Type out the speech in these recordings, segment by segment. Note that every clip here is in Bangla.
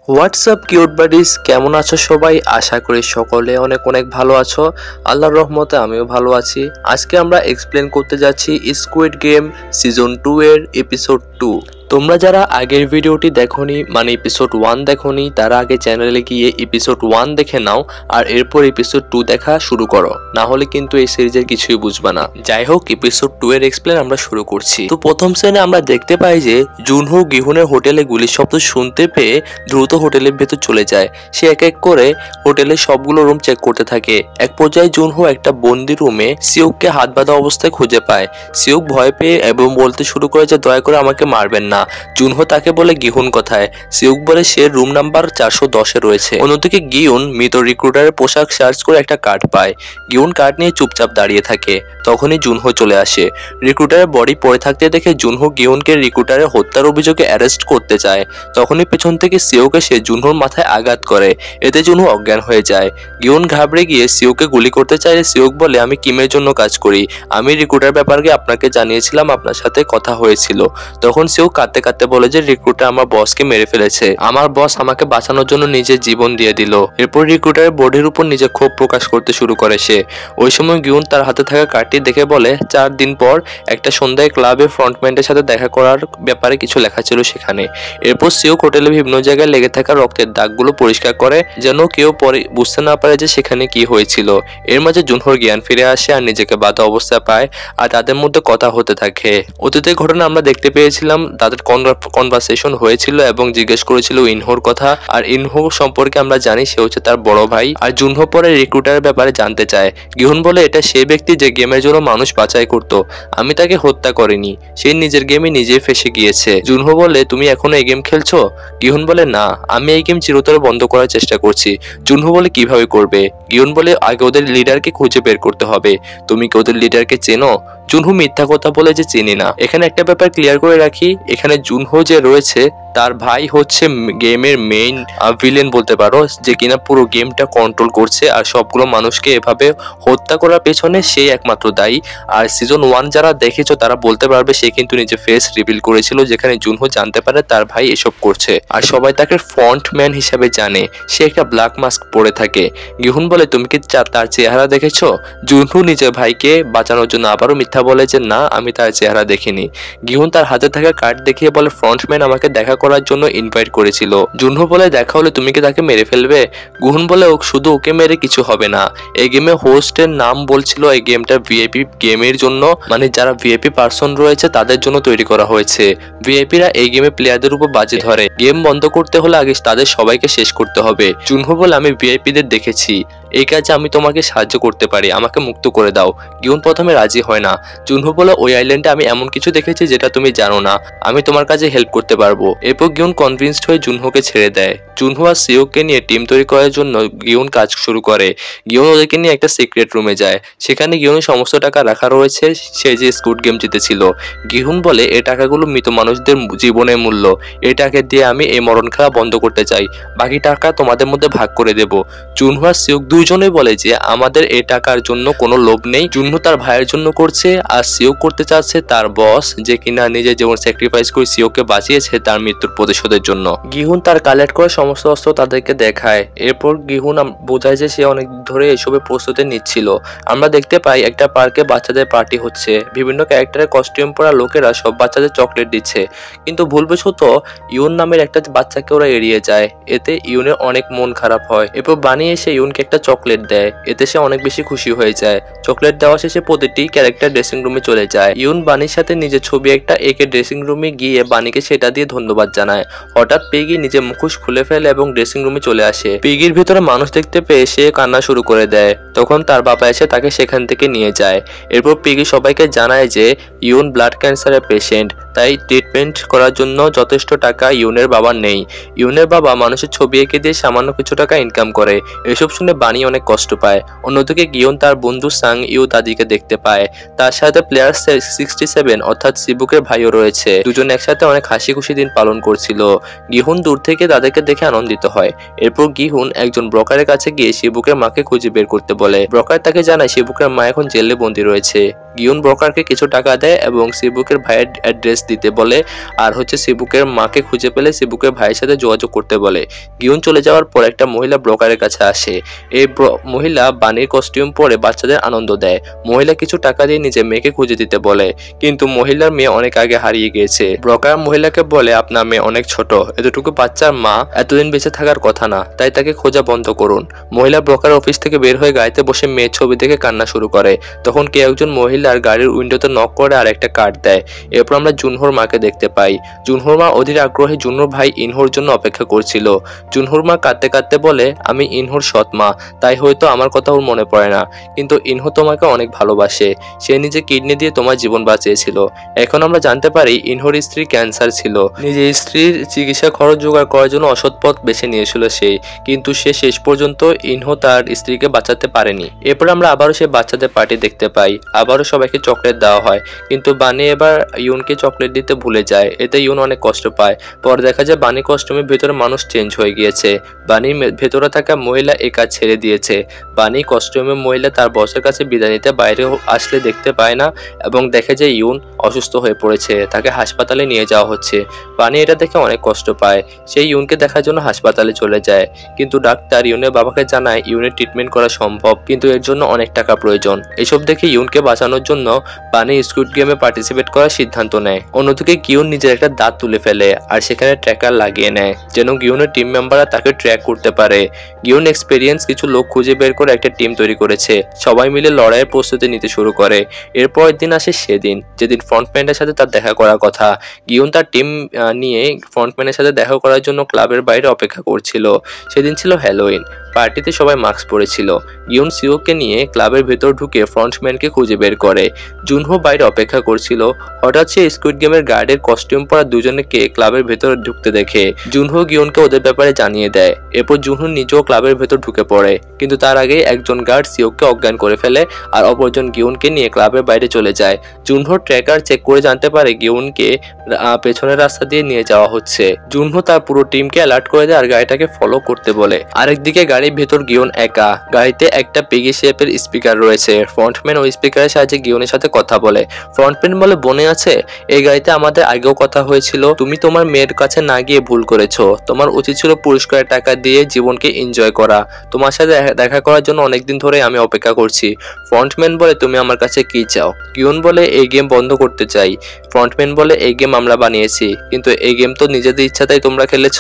হোয়াটসঅ্যাপ কিউট বাডিজ, কেমন আছো সবাই? আশা করি সকলে অনেক অনেক ভালো আছো। আল্লাহর রহমতে আমিও ভালো আছি। আজকে আমরা এক্সপ্লেন করতে যাচ্ছি স্কুইড গেম সিজন 2 এর এপিসোড 2। তোমরা যারা আগের ভিডিওটি দেখোনি, মানে এপিসোড 1 দেখোনি, তারা আগে চ্যানেলে গিয়ে এপিসোড 1 দেখে নাও আর এরপর এপিসোড 2 দেখা শুরু করো, না হলে কিন্তু এই সিরিজের কিছুই বুঝবা না। যাই হোক, এপিসোড 2 এর এক্সপ্লেন আমরা শুরু করছি। তো প্রথম সিনে আমরা দেখতে পাই যে জুনহো গিহুনের হোটেলে গুলির শব্দ শুনতে পেয়ে দ্রুত হোটেলের ভেতর চলে যায়। সে এক এক করে হোটেলের সবগুলো রুম চেক করতে থাকে। এক পর্যায়ে জুনহো একটা বন্দি রুমে সিউককে হাত বাঁধা অবস্থায় খুঁজে পায়। সিউক ভয় পেয়ে এবং বলতে শুরু করে যে দয়া করে আমাকে মারবেন না। জুনহো তাকে বলে গিহুন কোথায়। সিউক বলে সে রুম নাম্বার 410-এ রয়েছে। অন্যদিকে গিহুন মৃত রিক্রুটারের পোশাক সার্চ করে একটা কার্ড পায়। গিহুন কার্ড নিয়ে চুপচাপ দাঁড়িয়ে থাকে। তখনই জুনহো চলে আসে। রিক্রুটারের বডি পড়ে থাকতে দেখে জুনহো গিহুনকে রিক্রুটারের হত্যার অভিযোগে অ্যারেস্ট করতে চায়। তখনই পেছন থেকে সিউক এসে জুনহোর মাথায় আঘাত করে। এতে জুনহো অজ্ঞান হয়ে যায়। গিহুন ঘাবড়ে গিয়ে সিউককে গুলি করতে চাইলে সিউক বলে আমি কিমের জন্য কাজ করি। আমি রিক্রুটার ব্যাপারে আপনাকে জানিয়েছিলাম, আপনার সাথে কথা হয়েছিল। তখন সিউক কাঁদতে কাঁদতে বলে যে রিক্রুটার আমার বসকে মেরে ফেলেছে। আমার বস আমাকে বাঁচানোর জন্য নিজের জীবন দিয়ে দিল। এরপর রিক্রুটারের বডির উপর নিজে ক্ষোভ প্রকাশ করতে শুরু করে সে। ওই সময় গিহুন তার হাতে থাকা কার্ডটি দেখে বলে 4 দিন পর একটা সন্ধ্যায় ক্লাবে ফ্রন্টম্যানের সাথে দেখা করার ব্যাপারে কিছু লেখা ছিল সেখানে। এরপর সিউক হোটেলে বিভিন্ন জায়গায় লেগে থাকা রক্তের দাগগুলো পরিষ্কার করে যেন কেউ পরে বুঝতে না পারে যে সেখানে কি হয়েছিল। এর মাঝে জুনহোর জ্ঞান ফিরে আসে আর নিজেকে বাধা অবস্থায় পায় আর তাদের মধ্যে কথা হতে থাকে। অতীতের ঘটনা আমরা দেখতে পেয়েছিলাম, তাদের কনভারসেশন হয়েছিল এবং জিজ্ঞেস করেছিল ইনহোর কথা। আর ইনহো সম্পর্কে আমরা জানি সে হচ্ছে তার বড় ভাই। আর জুনহো পরে রিক্রুটারের ব্যাপারে জানতে চায়। গিহুন বলে এটা সেই ব্যক্তি যে গেমের জন্য মানুষ বাছাই করত। আমি তাকে হত্যা করিনি, সে নিজের গেমে নিজেই ফেসে গিয়েছে। জুনহো বলে তুমি এখনো এই গেম খেলছো? গিহুন বলে না, আমি এই গেম চিরতরে বন্ধ করার চেষ্টা করছি। জুনহো বলে কিভাবে করবে? গিহুন বলে আগে ওদের লিডারকে খুঁজে বের করতে হবে। তুমি কি ওদের লিডারকে চেনো? জুনহো মিথ্যা কথা বলে যে চিনি না। এখানে একটা ব্যাপার ক্লিয়ার করে রাখি, এখানে জুনহো যে রয়েছে তার ভাই হচ্ছে গেমের মেইন ভিলেন বলতে পারো, যে কিনা পুরো গেমটা কন্ট্রোল করছে আর সবগুলো মানুষকে এভাবে হত্যা করার পেছনে সেই একমাত্র দায়ী। আর সিজন 1 যারা দেখেছো তারা বলতে পারবে সে কিন্তু নিজে ফেস রিভিল করেছিল, যেখানে জুনহো জানতে পারে তার ভাই এসব করছে আর সবাই তাকে ফ্রন্টম্যান হিসেবে জানে। সে একটা ব্ল্যাক মাস্ক পরে থাকে। গিহুন বলে তুমি কি তার চেহারা দেখেছো? জুনহো নিজের ভাইকে বাঁচানোর জন্য আবারও মিথ্যা বলে যে না, আমি তার চেহারা দেখিনি। গিহুন তার হাতে থাকা কার্ড দেখিয়ে বলে ফ্রন্টম্যান আমাকে দেখা করার জন্য ইনভাইট করেছিল। জুনহো বলে দেখা হলে তুমি কি তাকে মেরে ফেলবে? গুহুন বলে শুধু ওকে মেরে কিছু হবে না। এই গেমে হোস্টের নাম বলছিল এই গেমটা ভিআইপি গেমের জন্য, মানে যারা ভিআইপি পার্সন রয়েছে তাদের জন্য তৈরি করা হয়েছে। ভিআইপিরা এই গেমে প্লেয়ারদের উপর বাজি ধরে। গেম বন্ধ করতে হলে আগে তাদের সবাইকে শেষ করতে হবে। জুনহো বলে আমি ভিআইপিদের দেখেছি, এই কাজে আমি তোমাকে সাহায্য করতে পারি, আমাকে মুক্ত করে দাও। গিহুন প্রথমে রাজি হয় না। জুনহো বলে ওই আইল্যান্ডে আমি এমন কিছু দেখেছি যেটা তুমি জানো না, আমি তোমার কাজে হেল্প করতে পারবো। এরপর গিহুন কনভিন্সড হয়ে জুনহোকে ছেড়ে দেয়। জুনহো আর সিউককে নিয়ে টিম তৈরি করার জন্য গিহুন কাজ শুরু করে। গিহুন ওদেরকে নিয়ে একটা সিক্রেট রুমে যায়। সেখানে গিহুনের সমস্ত টাকা রাখা রয়েছে, সে যে স্কুড গেম জিতেছিল। গিহুন বলে এই টাকাগুলো মৃত মানুষদের জীবনের মূল্য, এই টাকা দিয়ে আমি এই মরণ খেলা বন্ধ করতে চাই, বাকি টাকা তোমাদের মধ্যে ভাগ করে দেব। জুনহো আর সিউক দুইজনেই বলে যে আমাদের এই টাকার জন্য কোনো লোভ নেই। জুনহো তার ভাইয়ের জন্য করছে আর সিউক করতে চাচ্ছে তার বস, যে কিনা নিজে যেমন স্যাক্রিফাইস করে সিউককে বাঁচিয়েছে তার মৃত্যুর প্রতিশোধের জন্য। গিহুন তার কালেক্ট করে সমস্ত অস্ত্র তাদেরকে দেখায়। এরপর গিহুন বোঝায় যে সে অনেক ধরে এসবের প্রস্তুতি নিচ্ছিল। আমরা দেখতে পাই একটা পার্কে বাচ্চাদের পার্টি হচ্ছে। বিভিন্ন ক্যারেক্টারের কস্টিউম পরা লোকেরা সব বাচ্চাদের চকলেট দিচ্ছে, কিন্তু ভুলবশত ইউন নামের একটা বাচ্চাকে ওরা এড়িয়ে যায়। এতে ইউনের অনেক মন খারাপ হয়। এরপর বানিয়ে এসে ইউনকে একটা চকলেট দেয়। এতে সে অনেক বেশি খুশি হয়ে যায়। চকলেট দেওয়া শেষে প্রতিটি ক্যারেক্টার ড্রেসিং রুমে চলে যায়। ইউন বানির সাথে নিজের ছবি একটা এঁকে ড্রেসিং রুমে গিয়ে বানিকে সেটা দিয়ে ধন্যবাদ জানায়। হঠাৎ পিগি নিজের মুখোশ খুলে ফেলে এবং ড্রেসিং রুমে চলে আসে। পিগির ভিতরে মানুষ দেখতে পেয়ে সে কান্না শুরু করে দেয়। তখন তার বাবা এসে তাকে সেখান থেকে নিয়ে যায়। এরপর পিগি সবাইকে জানায় যে ইউন ব্লাড ক্যান্সারের পেশেন্ট, তাই ট্রিটমেন্ট করার জন্য যথেষ্ট টাকা ইউনের বাবার নেই। ইউনের বাবা মানুষের ছবি এঁকে দিয়ে সামান্য কিছু টাকা ইনকাম করে। এসব শুনে বানি অনেক কষ্ট পায়। অন্যদিকে গিয়ন তার বন্ধু সাং ইউ দাদিকে দেখতে পায়। তার সাথে প্লেয়ার 67 অর্থাৎ সিবুকের ভাইও রয়েছে। দুজন একসাথে অনেক হাসি খুশি দিন পালন করছিল। গিহুন দূর থেকে তাদেরকে দেখে আনন্দিত হয়। এরপর গিহুন একজন ব্রকারের কাছে গিয়ে শিবুকের মাকে খুঁজে বের করতে বলে। ব্রকার তাকে জানায় শিবুকের মা এখন জেলে বন্দী রয়েছে। গিহুন ব্রকারকে কিছু টাকা দেয় এবং শিবুকের ভাইয়ের অ্যাড্রেস দিতে বলে আর হচ্ছে সিবুকের মাকে খুঁজে পেলে সিবুকের ভাইয়ের সাথে যোগাযোগ করতে বলে। গিউন চলে যাওয়ার পর একটা মহিলা ব্রোকারের কাছে আসে। এই মহিলা বানির কস্টিউম পরে বাচ্চাদের আনন্দ দেয়। মহিলা কিছু টাকা দিয়ে নিজের মেয়েকে খুঁজে দিতে বলে, কিন্তু মহিলার মেয়ে অনেক আগে হারিয়ে গিয়েছে। ব্রোকার মহিলাকে বলে আপনার মেয়ে অনেক ছোট, এতটুকু বাচ্চার মা এতদিন বেঁচে থাকার কথা না, তাই তাকে খোঁজা বন্ধ করুন। মহিলা ব্রোকার অফিস থেকে বের হয়ে গাড়িতে বসে মেয়ের ছবি দেখে কান্না শুরু করে। তখন কে একজন মহিলার গাড়ির উইন্ডোতে নক করে আর একটা কার্ড দেয়। এরপর আমরা জুনহোর মাকে দেখতে পাই। জুনহোর মা অধীর আগ্রহে জুনহোর ভাই ইনহোর জন্য অপেক্ষা করছিল। জুনহোর মা কাঁদতে কাঁদতে বলে আমি ইনহোর সৎ মা, তাই হয়তো আমার কথা ওর মনে পড়ে না, কিন্তু ইনহো তোমাকে অনেক ভালোবাসে, সে নিজে কিডনি দিয়ে তোমার জীবন বাঁচিয়েছিল। এখন আমরা জানতে পারি ইনহোর স্ত্রী ক্যান্সার ছিল। নিজের স্ত্রীর চিকিৎসা খরচ জোগাড় করার জন্য অসৎ পথ বেছে নিয়েছিল সে, কিন্তু সে শেষ পর্যন্ত ইনহো তার স্ত্রীকে বাঁচাতে পারেনি। এরপর আমরা আবারও সে বাচ্চাদের পার্টি দেখতে পাই। আবারও সবাইকে চকলেট দেওয়া হয়, কিন্তু বানি এবার ইউনকে চকলেট দিতে ভুলে যায়। এতে ইউন অনেক কষ্ট পায়। পরে দেখা যায় বানি কস্টিউমের ভেতরে মানুষ চেঞ্জ হয়ে গিয়েছে। বানির ভেতরে থাকা মহিলা এ কাজ ছেড়ে দিয়েছে। বানি কস্টিউমের মহিলা তার বসের কাছে বিদায় নিতে বাইরে আসলে দেখতে পায় না এবং দেখে যে ইউন অসুস্থ হয়ে পড়েছে, তাকে হাসপাতালে নিয়ে যাওয়া হচ্ছে। বানি এটা দেখে অনেক কষ্ট পায়। সেই ইউনকে দেখার জন্য হাসপাতালে চলে যায়, কিন্তু ডাক্তার ইউনের বাবাকে জানায় ইউনের ট্রিটমেন্ট করা সম্ভব, কিন্তু এর জন্য অনেক টাকা প্রয়োজন। এসব দেখে ইউনকে বাঁচানোর জন্য বানি স্কুইড গেমে পার্টিসিপেট করার সিদ্ধান্ত নেয়। অন্যদিকে গিউন নিজের একটা দাঁত তুলে ফেলে আর সেখানে ট্র্যাকার লাগিয়ে নেয়, যেন গিউনের টিম মেম্বাররা তাকে ট্র্যাক করতে পারে। গিউন এক্সপেরিয়েন্স কিছু লোক খুঁজে বের করে একটা টিম তৈরি করেছে। সবাই মিলে লড়াইয়ের প্রস্তুতি নিতে শুরু করে। এরপরের দিন আসে সেদিন যেদিন ফ্রন্টম্যানের সাথে তার দেখা করার কথা। গিউন তার টিম নিয়ে ফ্রন্টম্যানের সাথে দেখা করার জন্য ক্লাবের বাইরে অপেক্ষা করছিল। সেদিন ছিল হ্যালোইন। পার্টিতে সবাই মাস্ক পরেছিল। গিউন সিওকে নিয়ে ক্লাবের ভেতর ঢুকে ফ্রন্টম্যানকে খুঁজে বের করে। জুনহো বাইরে অপেক্ষা করছিল। হঠাৎ সে স্কুইড গেমের গার্ডের কস্টিউম পরা দুজনকে ক্লাবের ভেতর ঢুকতে দেখে। জুনহো গিউনকে ওদের ব্যাপারে জানিয়ে দেয়। এরপর জুনহো নিজেও ক্লাবের ভেতর ঢুকে পড়ে, কিন্তু তার আগে একজন গার্ড সিওকে অজ্ঞান করে ফেলে আর অপরজন গিউনকে নিয়ে ক্লাবের বাইরে চলে যায়। জুনহো ট্র্যাকার চেক করে জানতে পারে গিউনকে পেছনের রাস্তা দিয়ে নিয়ে যাওয়া হচ্ছে। জুনহো তার পুরো টিমকে অ্যালার্ট করে দেয় আর গাড়িটাকে ফলো করতে বলে। আরেকদিকে গাড়ির ভেতর গিউন একা। গাড়িতে একটা পিগি শেপের স্পিকার রয়েছে। ফ্রন্টম্যান ওই স্পিকারের সাহায্যে গিউনের সাথে কথা বলে। ফ্রন্টম্যান বলে মনে আছে এই গাড়িতে আমাদের আগেও কথা হয়েছিল, তুমি তোমার মেয়ের কাছে না গিয়ে ভুল করেছো, তোমার উচিত ছিল পুরস্কারের টাকা দিয়ে জীবনকে এনজয় করা, তোমার সাথে দেখা করার জন্য অনেকদিন ধরে আমি অপেক্ষা করছি। ফ্রন্টম্যান বলে তুমি আমার কাছে কি চাও? গিউন বলে এই গেম বন্ধ করতে চাই। ফ্রন্টম্যান বলে এই গেম আমরা বানিয়েছি, কিন্তু এই গেম তো নিজেদের ইচ্ছাতেই তোমরা খেলেছ।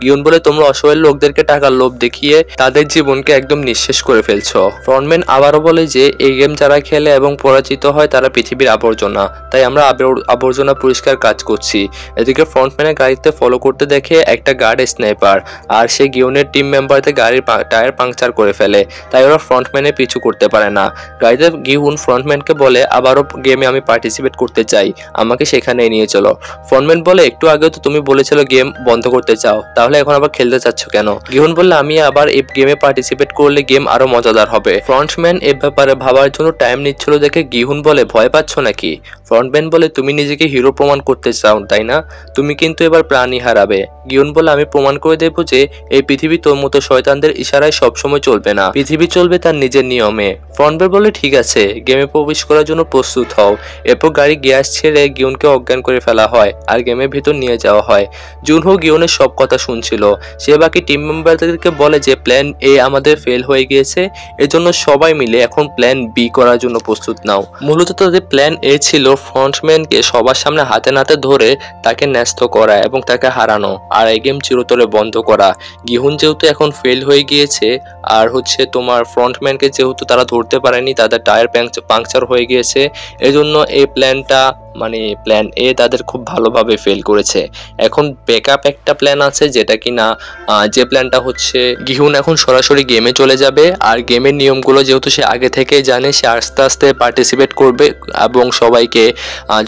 গিউন বলে তোমরা অসহায় লোকদেরকে টাকার লোভ দেখিয়ে তাদের জীবনকে একদম নিঃশেষ করে ফেলছো। ফ্রন্টম্যান আবারও বলে যে এই গেম যারা খেলে এবং পরাজিত হয় তারা পৃথিবীর আবর্জনা, তাই আমরা আবর্জনা পরিষ্কার কাজ করছি। এদিকে ফ্রন্টম্যানের গাড়িতে ফলো করতে দেখে একটা গার্ড স্নাইপার আর সে গিউনের টিম মেম্বারদের গাড়ির টায়ার পাংচার করে ফেলে, তাই ওরা ফ্রন্টম্যানের পিছু করতে পারে না। গাড়িতে গিউন ফ্রন্টম্যানকে বলে আবারও গেমে আমি পার্টিসিপেট করতে চাই, আমাকে সেখানে নিয়ে চলো। ফ্রন্টম্যান বলে একটু আগেও তো তুমি বলেছিল গেম বন্ধ করতে চাও, তাহলে এখন আবার খেলতে চাচ্ছ কেন? গিউন বললে আমি আবার এই গেমে পার্টিসিপেট করলে গেম আরো মজাদার হবে। ফ্রন্টম্যান এ ব্যাপারে ভাবার জন্য টাইম নিচ্ছিল দেখে গিহুন বলে ভয় পাচ্ছ নাকি? ফ্রন্টম্যান বলে তুমি নিজেকে হিরো প্রমাণ করতে চাও তাই না? তুমি কিন্তু এবার প্রাণই হারাবে। গিহুন বলে আমি প্রমাণ করে দেবো যে এই পৃথিবী তোর মতো শয়তানদের ইশারায় সবসময় চলবে না, পৃথিবী চলবে তার নিজের নিয়মে। ফ্রন্টম্যান বলে ঠিক আছে, গেমে প্রবেশ করার জন্য প্রস্তুত হও। এরপর গাড়ি গ্যাস ছেড়ে গিউনকে অজ্ঞান করে ফেলা হয় আর গেমের ভিতর নিয়ে যাওয়া হয়। জুনহো গিউনের সব কথা শুনছিল। সে বাকি টিম মেম্বারদেরকে বলে যে প্ল্যান এ আমাদের ফেল হয়ে গিয়েছে, এজন্য সবাই মিলে এখন প্ল্যান বি করার জন্য প্রস্তুত নাও। মূলত তাদের প্ল্যান এ ছিল ফ্রন্টম্যানকে সবার সামনে হাতে নাতে ধরে তাকে ন্যস্ত করা এবং তাকে হারানো আর এই গেম চিরতরে বন্ধ করা। গিহুন যেহেতু এখন ফেল হয়ে গিয়েছে আর তোমার ফ্রন্টম্যানকে যেহেতু তারা ধরতে পারেনি, তাদের টায়ার পাংচার হয়ে গিয়েছে, এজন্য এই প্ল্যানটা প্ল্যান এ তাদের খুব ভালোভাবে ফেল করেছে। এখন ব্যাকআপ একটা প্ল্যান আছে যেটা কিনা যে প্ল্যানটা হচ্ছে গিহুন এখন সরাসরি গেমে চলে যাবে আর গেমের নিয়মগুলো যেহেতু সে আগে থেকে জানে, সে আস্তে আস্তে পার্টিসিপেট করবে এবং সবাইকে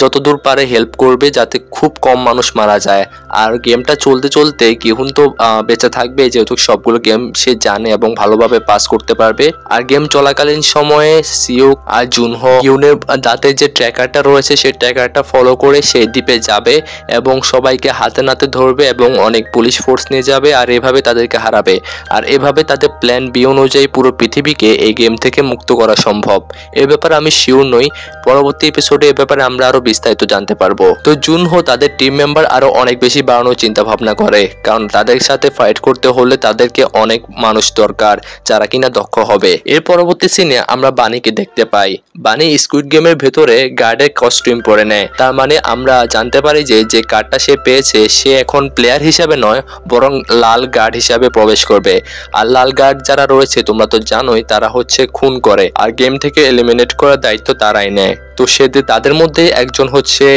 যতদূর পারে হেল্প করবে যাতে খুব কম মানুষ মারা যায়। আর গেমটা চলতে চলতে গিহুন তো বেঁচে থাকবে যেহেতু সবগুলো গেম সে জানে এবং ভালোভাবে পাস করতে পারবে। আর গেম চলাকালীন সময়ে সিওক আর জুনহো গিহুনের দাঁতের যে ট্র্যাকারটা রয়েছে সেই ট্র্যাকার জায়গাটা ফলো করে সেই দ্বীপে যাবে এবং সবাইকে হাতে নাতে ধরবে এবং অনেক পুলিশ ফোর্স নিয়ে যাবে আর এভাবে তাদেরকে হারাবে। আর এভাবে তাদের প্ল্যান বি অনুযায়ী পুরো পৃথিবীকে এই গেম থেকে মুক্ত করা সম্ভব। এ ব্যাপারে আমি শিওর নই, পরবর্তী এপিসোডে এ ব্যাপারে আমরা আরো বিস্তারিত জানতে পারবো। তো জুনহো তাদের টিম মেম্বার আরো অনেক বেশি বাড়ানোর চিন্তা ভাবনা করে, কারণ তাদের সাথে ফাইট করতে হলে তাদেরকে অনেক মানুষ দরকার যারা কিনা দক্ষ হবে। এর পরবর্তী সিনে আমরা বানিকে দেখতে পাই। বানি স্কুইড গেমের ভেতরে গার্ডের কস্টিউম পরে নেয়। তার মানে আমরা জানতে পারি যে যে কার্ডটা সে পেয়েছে সে এখন প্লেয়ার হিসাবে নয় বরং লাল গার্ড হিসাবে প্রবেশ করবে। আর লাল গার্ড যারা রয়েছে তোমরা তো জানোই, তারা হচ্ছে খুন করে আর গেম থেকে এলিমিনেট করার দায়িত্ব তারাই নেয়। তো সে তাদের মধ্যে একজন হচ্ছে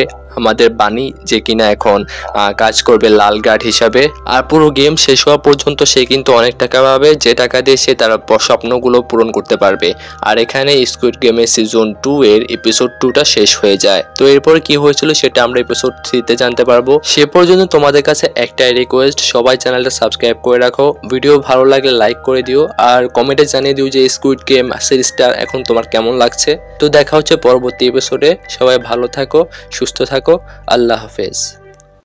আমাদের বানি, যে কিনা এখন কাজ করবে লাল গার্ড হিসাবে। আর পুরো গেম শেষ হওয়া পর্যন্ত সে কিন্তু অনেক টাকা পাবে, যে টাকা দিয়ে সে তার স্বপ্নগুলো পূরণ করতে পারবে। আর এখানে স্কুইড গেমের সিজন 2 এর এপিসোড 2টা শেষ হয়ে যায়। তো এরপর কি হয়েছিল সেটা আমরা এপিসোড 3 জানতে পারবো। সে পর্যন্ত তোমাদের কাছে একটাই রিকোয়েস্ট, সবাই চ্যানেলটা সাবস্ক্রাইব করে রাখো, ভিডিও ভালো লাগলে লাইক করে দিও আর কমেন্টে জানিয়ে দিও যে স্কুইড গেম সিরিজটা এখন তোমার কেমন লাগছে। তো দেখা হচ্ছে পরবর্তী এপিসোডে। সবাই ভালো থাকো, সুস্থ থাকো, আল্লাহ হাফেজ।